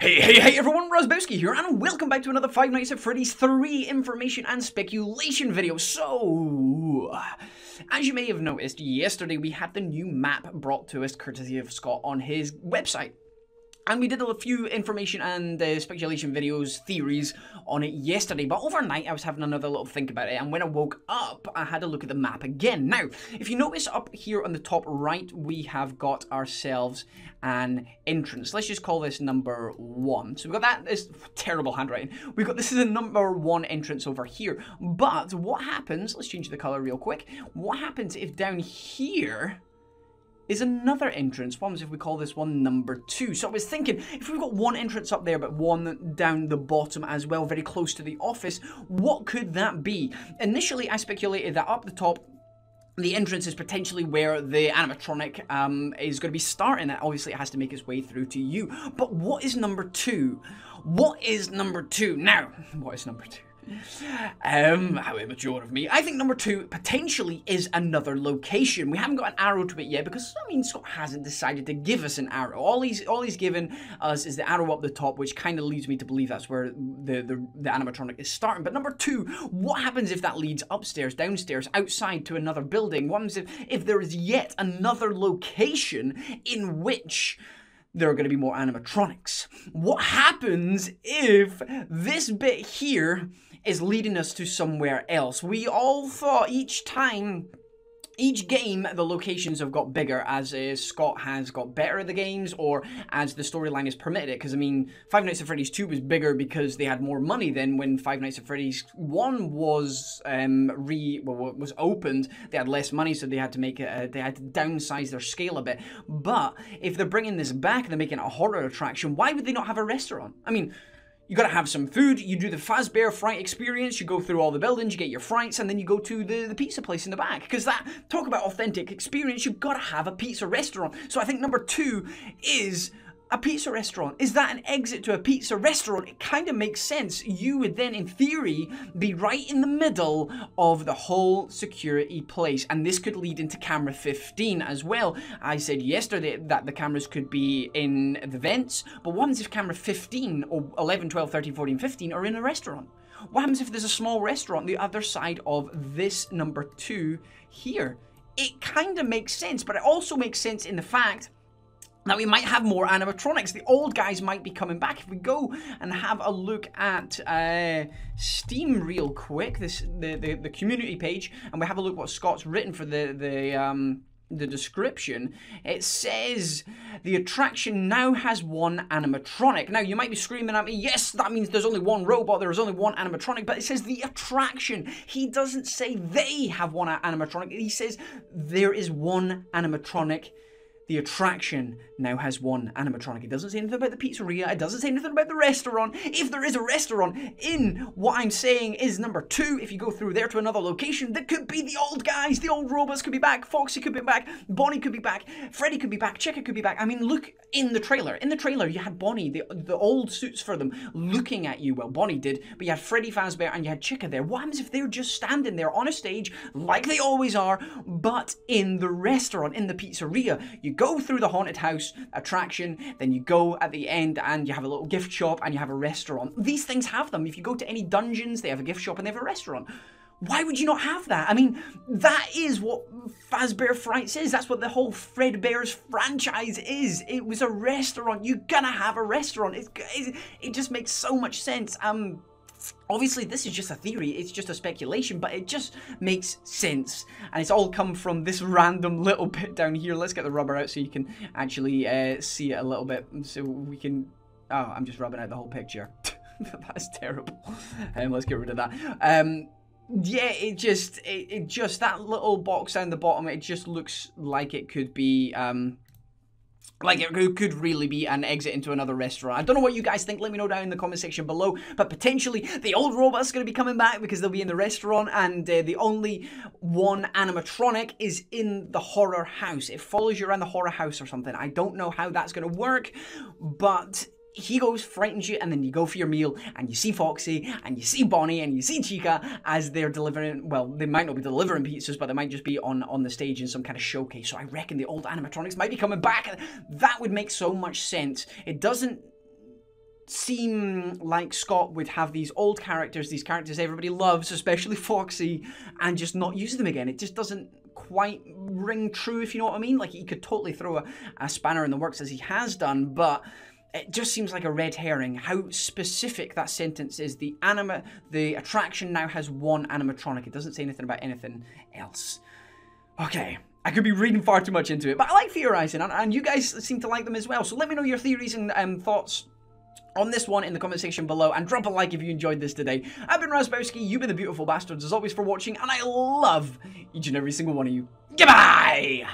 Hey everyone, Rosbowski here, and welcome back to another Five Nights at Freddy's 3 information and speculation video. So, as you may have noticed, yesterday we had the new map brought to us courtesy of Scott on his website. And we did a few information and speculation videos, theories on it yesterday. But overnight, I was having another little think about it. And when I woke up, I had a look at the map again. Now, if you notice up here on the top right, we have got ourselves an entrance. Let's just call this number 1. So we've got that. This terrible handwriting. We've got this is a number 1 entrance over here. But what happens, let's change the color real quick. What happens if down here is another entrance? What happens if we call this one number 2? So I was thinking, if we've got one entrance up there, but one down the bottom as well, very close to the office, what could that be? Initially, I speculated that up the top, the entrance is potentially where the animatronic is going to be starting. Obviously, it has to make its way through to you. But what is number 2? What is number 2? Now, what is number 2? How immature of me. I think number 2 potentially is another location. We haven't got an arrow to it yet because, I mean, Scott hasn't decided to give us an arrow. All he's given us is the arrow up the top, which kind of leads me to believe that's where the animatronic is starting. But number 2, what happens if that leads upstairs, downstairs, outside to another building? What happens if there is yet another location in which there are going to be more animatronics? What happens if this bit here is leading us to somewhere else? We all thought each game, the locations have got bigger as Scott has got better at the games, or as the storyline has permitted it. Because, I mean, Five Nights at Freddy's 2 was bigger because they had more money than when Five Nights at Freddy's 1 was was opened. They had less money, so they had to make it. They had to downsize their scale a bit. But if they're bringing this back and they're making it a horror attraction, why would they not have a restaurant? I mean, you gotta have some food. You do the Fazbear Fright experience. You go through all the buildings, you get your frights, and then you go to the pizza place in the back. Because talk about authentic experience, you've gotta have a pizza restaurant. So I think number 2 is a pizza restaurant. Is that an exit to a pizza restaurant? It kind of makes sense. You would then, in theory, be right in the middle of the whole security place. And this could lead into camera 15 as well. I said yesterday that the cameras could be in the vents, but what happens if camera 15 or 11, 12, 13, 14, 15 are in a restaurant? What happens if there's a small restaurant on the other side of this number 2 here? It kind of makes sense, but it also makes sense in the fact now we might have more animatronics. The old guys might be coming back. If we go and have a look at Steam real quick, the community page, and we have a look what Scott's written for the description, it says the attraction now has one animatronic. Now you might be screaming at me, yes, that means there's only one robot, there's only one animatronic, but it says the attraction. He doesn't say they have one animatronic. He says there is one animatronic. The attraction now has one animatronic. It doesn't say anything about the pizzeria. It doesn't say anything about the restaurant. If there is a restaurant in what I'm saying is number 2, if you go through there to another location, that could be the old guys. The old robots could be back. Foxy could be back. Bonnie could be back. Freddy could be back. Chica could be back. I mean, look in the trailer. In the trailer, you had Bonnie, the old suits for them, looking at you. Well, Bonnie did, but you had Freddy Fazbear and you had Chica there. What happens if they're just standing there on a stage, like they always are, but in the restaurant, in the pizzeria? You go through the haunted house attraction, then you go at the end and you have a little gift shop and you have a restaurant. These things have them. If you go to any dungeons, they have a gift shop and they have a restaurant. Why would you not have that? I mean, that is what Fazbear Frights is. That's what the whole Fredbear's franchise is. It was a restaurant. You're gonna have a restaurant. It just makes so much sense. Obviously, this is just a theory, it's just a speculation, but it just makes sense. And it's all come from this random little bit down here. Let's get the rubber out so you can actually see it a little bit. So we can... Oh, I'm just rubbing out the whole picture. That's terrible. Let's get rid of that. Yeah, it just, that little box down the bottom, it just looks like it could be... like it could really be an exit into another restaurant. I don't know what you guys think. Let me know down in the comment section below. But potentially the old robot's going to be coming back because they'll be in the restaurant, and the only one animatronic is in the horror house. It follows you around the horror house or something. I don't know how that's going to work, but he goes, frightens you, and then you go for your meal, and you see Foxy, and you see Bonnie, and you see Chica as they're delivering, well, they might not be delivering pizzas, but they might just be on the stage in some kind of showcase. So I reckon the old animatronics might be coming back. That would make so much sense. It doesn't seem like Scott would have these old characters, these characters everybody loves, especially Foxy, and just not use them again. It just doesn't quite ring true, if you know what I mean. Like, he could totally throw a spanner in the works as he has done, but it just seems like a red herring how specific that sentence is. The attraction now has one animatronic. It doesn't say anything about anything else. Okay, I could be reading far too much into it, but I like theorizing, and you guys seem to like them as well. So let me know your theories and thoughts on this one in the comment section below, and drop a like if you enjoyed this today. I've been Razbowski, you've been the beautiful bastards as always for watching, and I love each and every single one of you. Goodbye!